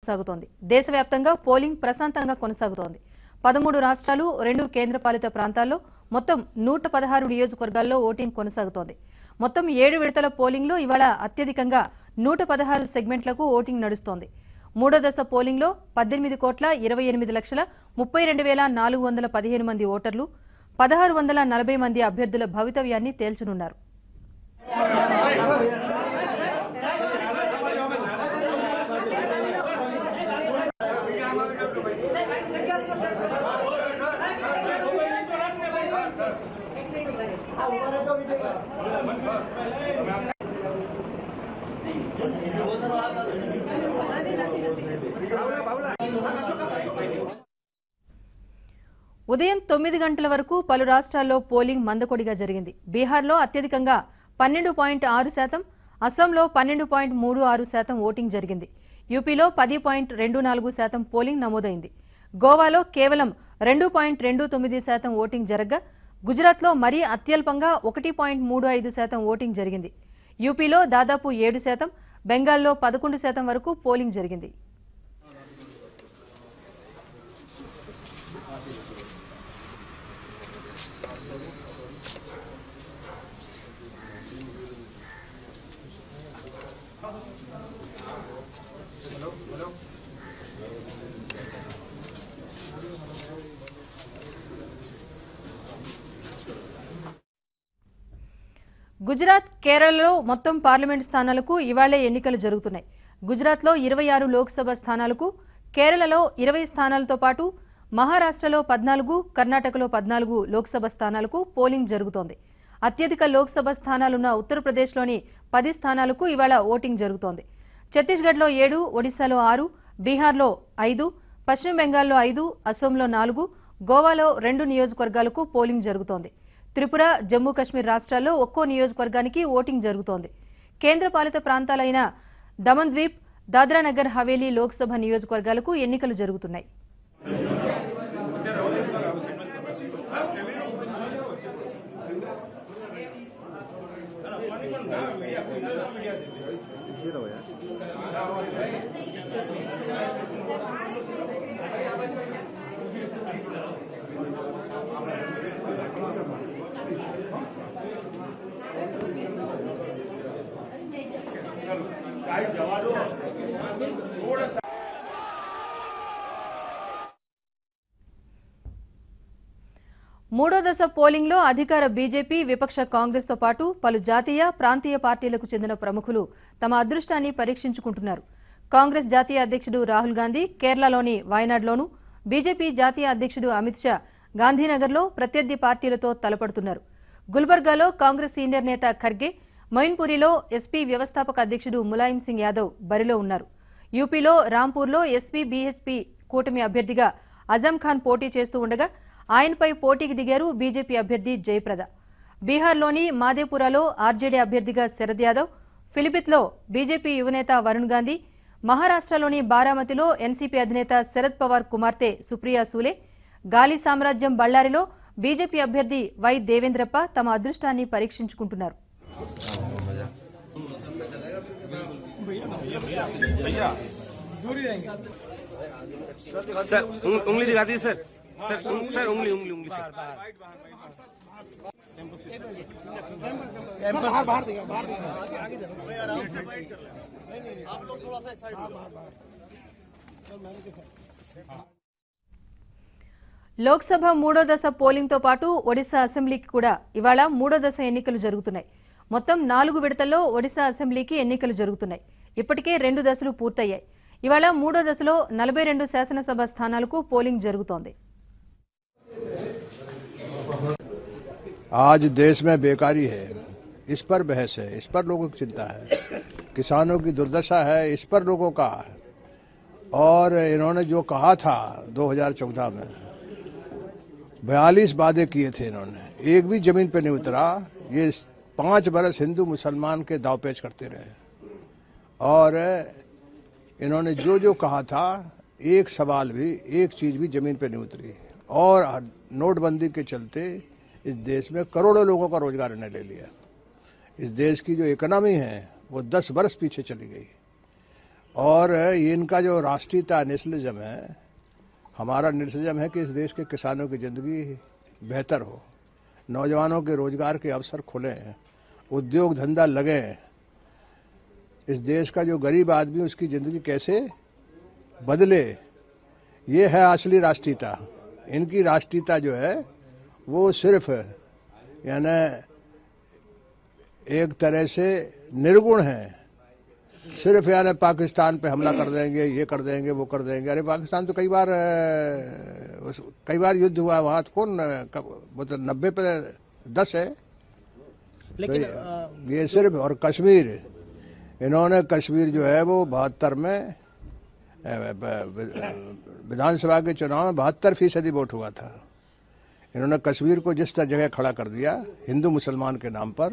సాగుతోంది. దేశవ్యాప్తంగా పోలింగ్ ప్రశాంతంగా కొనసాగుతోంది. 13 రాష్ట్రాలు, 2 కేంద్రపాలిత ప్రాంతాల్లో మొత్తం 116 నియోజకవర్గాల్లో ఓటింగ్ కొనసాగుతోంది. మొత్తం 7 విడతల పోలింగ్లో ఇవాళ అత్యధికంగా 116 సెగ్మెంట్లకు ఓటింగ్ నడుస్తోంది. మూడో దశ పోలింగ్లో 18,28,32,415 మంది ఓటర్లు 1,640 మంది అభ్యర్థుల భవితవ్యాన్ని తేల్చనున్నారు. ఉదయం 9 గంటల వరకు పలు రాష్ట్రాల్లో పోలింగ్ మందకొడిగా జరిగింది. బీహార్లో అత్యధికంగా 12.6%, అస్సాంలో 12.36% ఓటింగ్ జరిగింది. యూపీలో 10.24% పోలింగ్ నమోదైంది. గోవాలో కేవలం 2.29% ఓటింగ్ జరగగా గుజరాత్లో మరీ అత్యల్పంగా 1.35% ఓటింగ్ జరిగింది. యూపీలో దాదాపు 7%, బెంగాల్లో 11% వరకు పోలింగ్ జరిగింది. గుజరాత్, కేరళలో మొత్తం పార్లమెంట్ స్థానాలకు ఇవాళే ఎన్నికలు జరుగుతున్నాయి. గుజరాత్లో 26 లోక్సభ స్థానాలకు, కేరళలో 20 స్థానాలతో పాటు మహారాష్ట్రలో 14, కర్ణాటకలో 14 లోక్సభ స్థానాలకు పోలింగ్ జరుగుతోంది. అత్యధిక లోక్సభ స్థానాలున్న ఉత్తరప్రదేశ్లోని 10 స్థానాలకు ఇవాళ ఓటింగ్ జరుగుతోంది. ఛత్తీస్గఢ్లో 7, ఒడిశాలో 6, బీహార్లో 5, పశ్చిమ బెంగాల్లో 5, అసోంలో 4, గోవాలో 2 నియోజకవర్గాలకు పోలింగ్ జరుగుతోంది. త్రిపుర, జమ్మూ కశ్మీర్ రాష్ట్రాల్లో ఒక్కో నియోజకవర్గానికి ఓటింగ్ జరుగుతోంది. కేంద్రపాలిత ప్రాంతాలైన దమన్ ద్వీప్, దాద్రా నగర్ హవేలీ లోక్సభ నియోజకవర్గాలకు ఎన్నికలు జరుగుతున్నాయి. మూడో దశ పోలింగ్లో అధికార బీజేపీ, విపక్ష కాంగ్రెస్తో పాటు పలు జాతీయ, ప్రాంతీయ పార్టీలకు చెందిన ప్రముఖులు తమ అదృష్టాన్ని పరీక్షించుకుంటున్నారు. కాంగ్రెస్ జాతీయ అధ్యక్షుడు రాహుల్ గాంధీ కేరళలోని వయనాడ్లోనూ, బీజేపీ జాతీయ అధ్యక్షుడు అమిత్ షా గాంధీనగర్లో ప్రత్యర్థి పార్టీలతో తలపడుతున్నారు. గుల్బర్గాలో కాంగ్రెస్ సీనియర్ నేత ఖర్గే, మైన్పురిలో ఎస్పీ వ్యవస్థాపక అధ్యక్షుడు ములాయం సింగ్ యాదవ్ బరిలో ఉన్నారు. యూపీలో రాంపూర్లో ఎస్పీ బీఎస్పీ కూటమి అభ్యర్థిగా అజం ఖాన్ పోటీ చేస్తూ ఉండగా ఆయనపై పోటీకి దిగారు బీజేపీ అభ్యర్థి జయప్రద. బీహార్లోని మాదేపురాలో ఆర్జేడీ అభ్యర్థిగా శరద్ యాదవ్, ఫిలిపిత్లో బీజేపీ యువనేత వరుణ్ గాంధీ, మహారాష్ట్రలోని బారామతిలో ఎన్సీపీ అధినేత శరద్ పవార్ కుమార్తె సుప్రియా సూలే, గాలి సామ్రాజ్యం బళ్లారిలో బీజేపీ అభ్యర్థి వై దేవేంద్రప్ప తమ అదృష్టాన్ని పరీక్షించుకుంటున్నారు. सर उंगली दिखा दी सर सर सर उंगली उंगली उंगली सर बाहर दिखा आप लोग थोड़ा सा साइड లోక్సభ మూడో దశ పోలింగ్తో పాటు ఒడిశా అసెంబ్లీకి కూడా ఇవాళ మూడో దశ ఎన్నికలు జరుగుతున్నాయి. మొత్తం 4 విడతల్లో ఒడిశా అసెంబ్లీకి ఎన్నికలు జరుగుతున్నాయి. ఇప్పటికే 2 దశలు పూర్తయ్యాయి. ఇవాళ మూడో దశలో 42 శాసనసభ స్థానాలకు పోలింగ్ జరుగుతోంది. आज देश में बेकारी है, इस पर बहस है, इस पर लोगों की चिंता है, किसानों की दुर्दशा है, इस पर लोगों का है। और इन्होंने जो कहा था 2014 में 42 वादे किए थे इन्होंने, एक भी जमीन पे नहीं उतरा। ये 5 बरस हिंदू मुसलमान के दावपेच करते रहे और इन्होंने जो जो कहा था एक सवाल भी, एक चीज भी जमीन पे नहीं उतरी। और नोटबंदी के चलते इस देश में करोड़ों लोगों का रोजगार इन्हें ले लिया। इस देश की जो इकोनॉमी है वो 10 वर्ष पीछे चली गई और ये इनका जो राष्ट्रीयता नेशनलिज्म है, हमारा नेशनलिज्म है कि इस देश के किसानों की जिंदगी बेहतर हो, नौजवानों के रोजगार के अवसर खुले हैं, उद्योग धंधा लगे, इस देश का जो गरीब आदमी उसकी जिंदगी कैसे बदले, ये है असली राष्ट्रीयता। इनकी राष्ट्रीयता जो है वो सिर्फ यानी एक तरह से निर्गुण है, सिर्फ यानी पाकिस्तान पे हमला कर देंगे, ये कर देंगे, वो कर देंगे। अरे पाकिस्तान तो कई बार युद्ध हुआ, वहां तो कौन मतलब 90 पे 10 है। लेकिन तो ये सिर्फ, और कश्मीर, इन्होंने कश्मीर जो है वो 72 में विधानसभा के चुनाव में 72% वोट हुआ था। इन्होंने कश्मीर को जिस तरह जगह खड़ा कर दिया हिंदू मुसलमान के नाम पर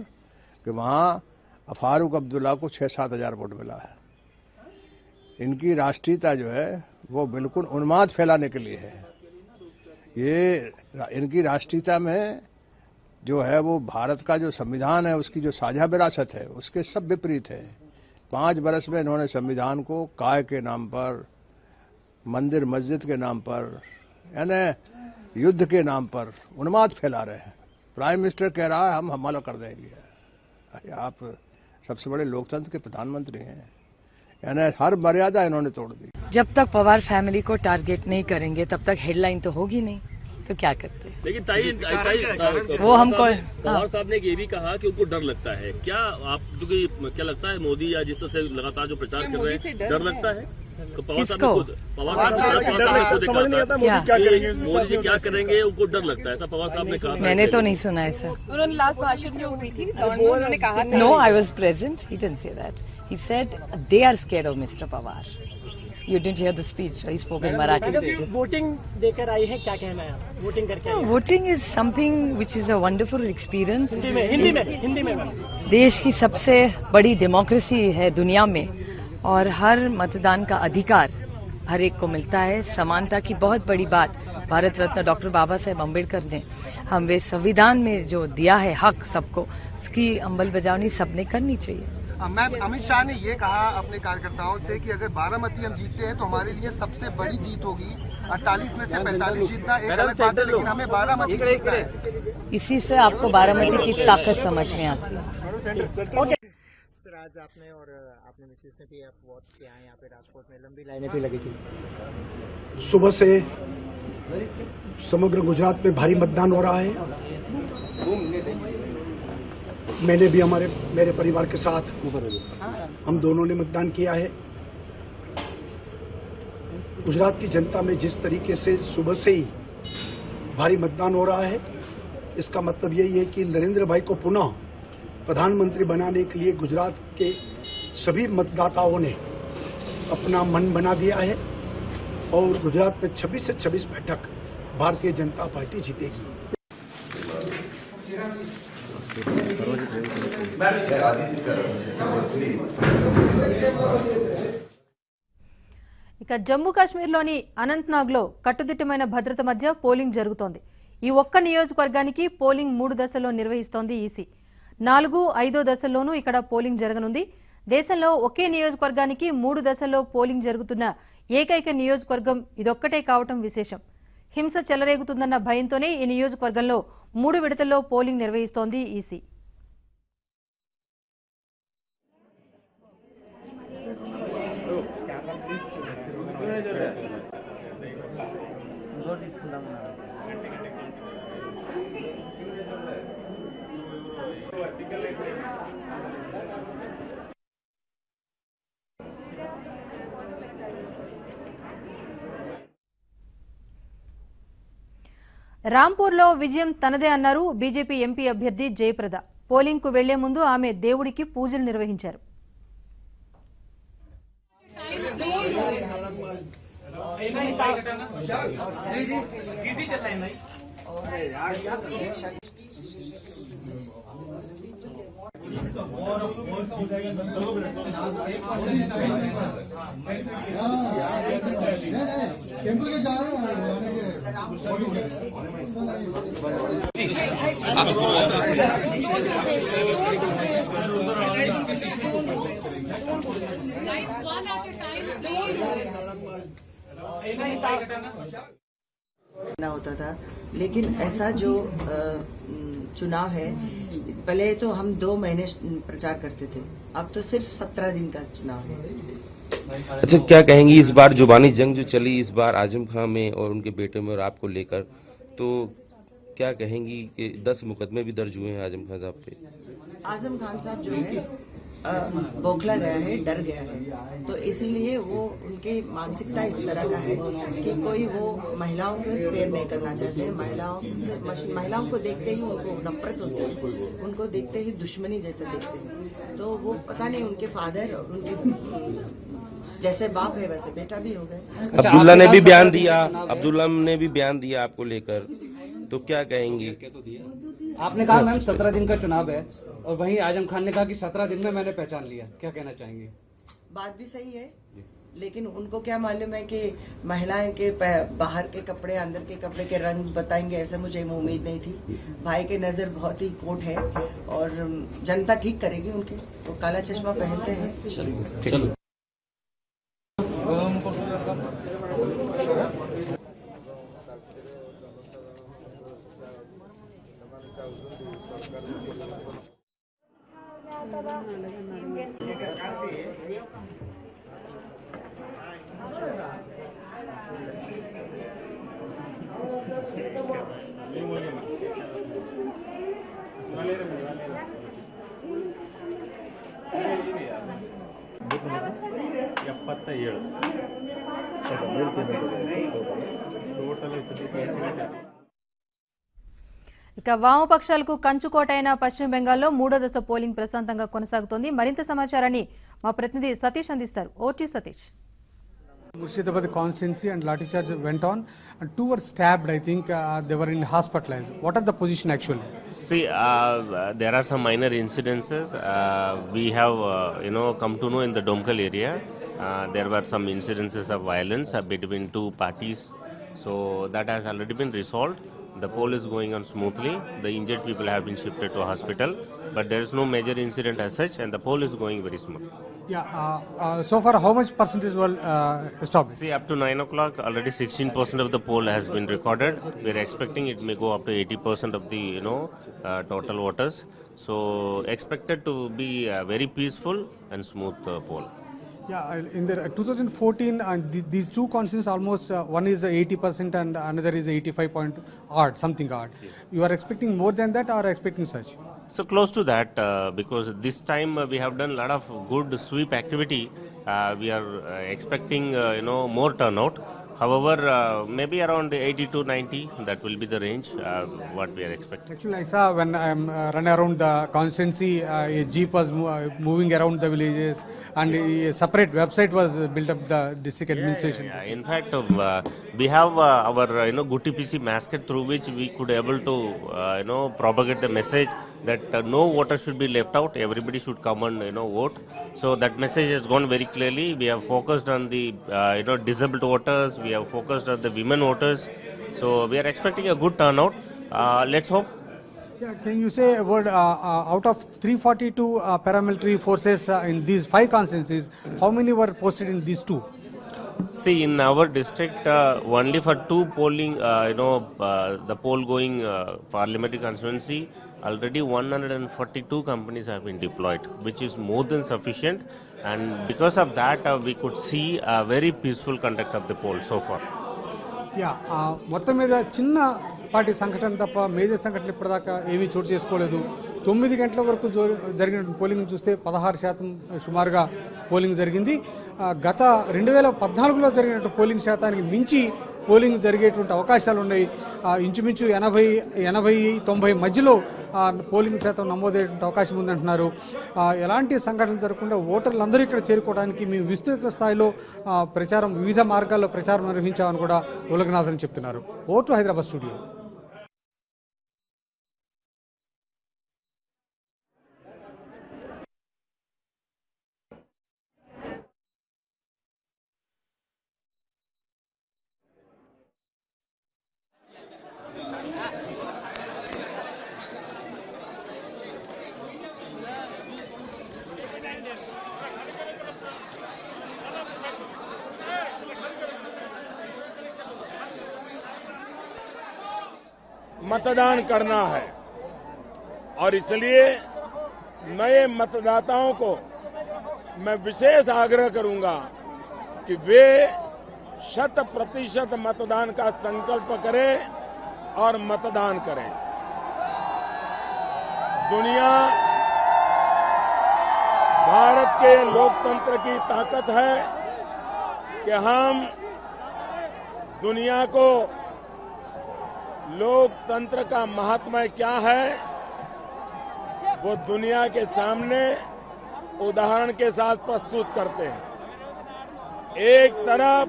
कि वहाँ फारूक अब्दुल्ला को 6-7 हज़ार वोट मिला है। इनकी राष्ट्रीयता जो है वो बिल्कुल उन्माद फैलाने के लिए है। ये इनकी राष्ट्रीयता में जो है वो भारत का जो संविधान है उसकी जो साझा विरासत है उसके सब विपरीत है। 5 वर्ष में इन्होंने संविधान को काय के नाम पर, मंदिर मस्जिद के नाम पर, यानी युद्ध के नाम पर उन्माद फैला रहे हैं। प्राइम मिनिस्टर कह रहा है हम हमला कर देंगे। अरे आप सबसे बड़े लोकतंत्र के प्रधानमंत्री हैं, यानी हर मर्यादा इन्होंने तोड़ दी। जब तक पवार फैमिली को टारगेट नहीं करेंगे तब तक हेडलाइन तो होगी नहीं, तो क्या करते हैं। लेकिन ताई वो हमको पवार साहब ने ये भी कहा कि उनको डर लगता है। क्या आप क्या लगता है मोदी या जिस तरह से लगातार जो प्रचार कर रहे हैं डर लगता है? तो किसको? पवार साहब समझ नहीं आता मोदी जी क्या करेंगे, उनको डर लगता है, ऐसा पवार साहब ने कहा। मैंने तो नहीं सुना ऐसा। उन्होंने लास्ट भाषण जो हुई थी उन्होंने कहा था। No, I was present, he didn't say that, he said they are scared of Mister Pawar. You didn't hear the speech. He spoke in Marathi. Voting देकर आई है, क्या कहना है आप? वोटिंग करके आई है? Voting is something which is a wonderful experience. Hindi में देश की सबसे बड़ी डेमोक्रेसी है दुनिया में और हर मतदान का अधिकार हर एक को मिलता है। समानता की बहुत बड़ी बात भारत रत्न डॉक्टर बाबा साहेब अम्बेडकर ने हमें संविधान में जो दिया है हक सबको, उसकी अमलबजावनी सबने करनी चाहिए। मैम, अमित शाह ने ये कहा अपने कार्यकर्ताओं से कि अगर बारामती हम जीतते हैं तो हमारे लिए सबसे बड़ी जीत होगी। 48 में से 45 जीतना एक अलग बात है, लेकिन हमें बारामती जीतना है। इसी से आपको बारामती की ताकत समझ में आती है। सर, आज आपने और आपने मिसेस ने भी आप वोट किया है यहाँ पे राजकोट में, लंबी लाइनें भी लगी थी। सुबह से समग्र गुजरात में भारी मतदान हो रहा है। मैंने भी मेरे परिवार के साथ हम दोनों ने मतदान किया है। गुजरात की जनता में जिस तरीके से सुबह से ही भारी मतदान हो रहा है, इसका मतलब यही है कि नरेंद्र भाई को पुनः प्रधानमंत्री बनाने के लिए गुजरात के सभी मतदाताओं ने अपना मन बना दिया है और गुजरात में 26 से 26 बैठक भारतीय जनता पार्टी जीतेगी। ఇక జమ్మూ కాశ్మీర్లోని అనంతనాగ్లో కట్టుదిట్టమైన భద్రత మధ్య పోలింగ్ జరుగుతోంది. ఈ ఒక్క నియోజకవర్గానికి పోలింగ్ 3 దశల్లో నిర్వహిస్తోంది ఈసీ. 4, 5 దశల్లోనూ ఇక్కడ పోలింగ్ జరగనుంది. దేశంలో ఒకే నియోజకవర్గానికి 3 దశల్లో పోలింగ్ జరుగుతున్న ఏకైక నియోజకవర్గం ఇదొక్కటే కావటం విశేషం. హింస చెలరేగుతుందన్న భయంతోనే ఈ నియోజకవర్గంలో 3 విడతల్లో పోలింగ్ నిర్వహిస్తోంది ఈసీ. రాంపూర్లో విజయం తనదే అన్నారు బీజేపీ ఎంపీ అభ్యర్థి జయప్రద. పోలింగ్ కు వెళ్లే ముందు ఆమె దేవుడికి పూజలు నిర్వహించారు. ना होता था, लेकिन ऐसा जो चुनाव है, पहले तो हम 2 महीने प्रचार करते थे, अब तो सिर्फ 17 दिन का चुनाव है। अच्छा, क्या कहेंगी इस बार जुबानी जंग जो चली इस बार आजम खां में और उनके बेटे में और आपको लेकर, तो क्या कहेंगी कि 10 मुकदमे भी दर्ज हुए हैं आजम खान साहब पे? आजम खान साहब जो है बौखला गया है, डर गया है, तो इसीलिए वो उनकी मानसिकता इस तरह का है कि कोई वो महिलाओं को स्पेयर नहीं करना चाहते। महिलाओं को देखते ही उनको नफरत होती है, उनको देखते ही दुश्मनी जैसे देखते हैं। तो वो पता नहीं उनके फादर और उनके जैसे बाप है वैसे बेटा भी हो गए। अब्दुल्ला ने भी बयान दिया आपको लेकर, तो क्या कहेंगी? आपने कहा मैम 17 दिन का चुनाव है, और वहीं आजम खान ने कहा कि 17 दिन में मैंने पहचान लिया, क्या कहना चाहेंगे? बात भी सही है, लेकिन उनको क्या मालूम है कि महिलाएं के बाहर के कपड़े अंदर के कपड़े के रंग बताएंगे, ऐसा मुझे उम्मीद नहीं थी। भाई के नजर बहुत ही कोट है और जनता ठीक करेगी उनके, वो काला चश्मा पहनते हैं। ఇక వామపక్షాలకు కంచుకోట అయిన పశ్చిమ బెంగాల్లో 3వ దశ పోలింగ్ ప్రశాంతంగా కొనసాగుతోంది. మరింత సమాచారాన్ని మా ప్రతినిధి సతీష్ అందిస్తారు. OT Satish. Murshidabad constituency and lathi charge went on, and 2 were stabbed. I think they were in hospitalized. What are the position actually? See, there are some minor incidences. We have, come to know in the Domkal area, there were some incidences of violence between 2 parties. So that has already been resolved. The poll is going on smoothly. The injured people have been shifted to a hospital, but there is no major incident as such, and the poll is going very smooth. Yeah. So far, how much percentage were stopped? See, up to 9 o'clock, already 16% of the poll has been recorded. We are expecting it may go up to 80% of the total voters. So expected to be a very peaceful and smooth poll. Yeah, in the 2014, these 2 constituencies almost one is 80% and another is 85 point odd, something odd. Yeah. You are expecting more than that or expecting such? So close to that, because this time we have done a lot of good sweep activity. We are expecting more turnout. However, maybe around 80 to 90, that will be the range what we are expecting. Actually, I saw when I am running around the constituency, a jeep was moving around the villages, and a separate website was built up the district administration. Yeah. In fact, we have our Good TPC mascot through which we could able to propagate the message that no voter should be left out. Everybody should come and vote. So that message has gone very clearly. We have focused on the disabled voters. We have focused on the women voters. So we are expecting a good turnout. Let's hope. Yeah, can you say a word out of 342 paramilitary forces in these 5 constituencies, how many were posted in these 2? See, in our district, only for 2 polling, the poll going parliamentary constituency, already 142 companies have been deployed, which is more than sufficient. And because of that, we could see a very peaceful conduct of the poll so far. Yeah మొత్తం మీద చిన్న party సంఘటన తప్ప major సంఘటన ఇప్పటిదాకా ఏమీ చోటు చేసుకోలేదు. 9 గంటల వరకు జరిగిన పోలింగ్ చూస్తే 16% సుమారుగా పోలింగ్ జరిగింది. గత 2014లో జరిగినట్టు పోలింగ్ శాతానికి మించి పోలింగ్ జరిగేటువంటి అవకాశాలు ఉన్నాయి. ఇంచుమించు 80-90 మధ్యలో పోలింగ్ శాతం నమోదయ్యేటువంటి అవకాశం ఉందంటున్నారు. ఎలాంటి సంఘటనలు జరగకుండా ఓటర్లందరూ ఇక్కడ చేరుకోవడానికి మేము విస్తృత స్థాయిలో ప్రచారం వివిధ మార్గాల్లో ప్రచారం నిర్వహించామని కూడా ఉలగనాథన్ చెప్తున్నారు. Vote Hyderabad studio. मतदान करना है और इसलिए नए मतदाताओं को मैं विशेष आग्रह करूंगा कि वे 100% मतदान का संकल्प करें और मतदान करें। दुनिया भारत के लोकतंत्र की ताकत है कि हम दुनिया को लोकतंत्र का महात्म्य क्या है वो दुनिया के सामने उदाहरण के साथ प्रस्तुत करते हैं। एक तरफ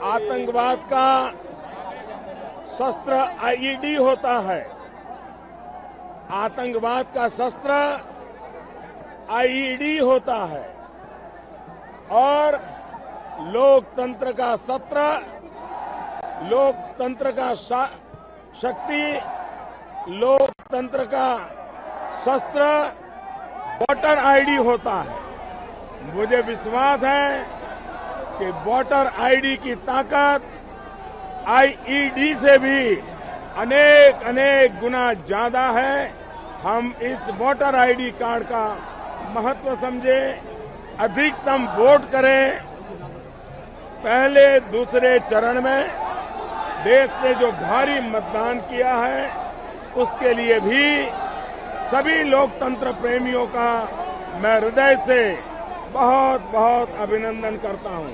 आतंकवाद का शस्त्र आईईडी होता है, आतंकवाद का शस्त्र आईईडी होता है और लोकतंत्र का शस्त्र, लोकतंत्र का शक्ति, लोकतंत्र का शस्त्र वोटर आईडी होता है। मुझे विश्वास है कि वोटर आईडी की ताकत आईईडी से भी अनेक गुना ज्यादा है। हम इस वोटर आईडी कार्ड का महत्व समझें, अधिकतम वोट करें। पहले दूसरे चरण में देश ने जो भारी मतदान किया है उसके लिए भी सभी लोकतंत्र प्रेमियों का मैं हृदय से बहुत बहुत अभिनंदन करता हूं।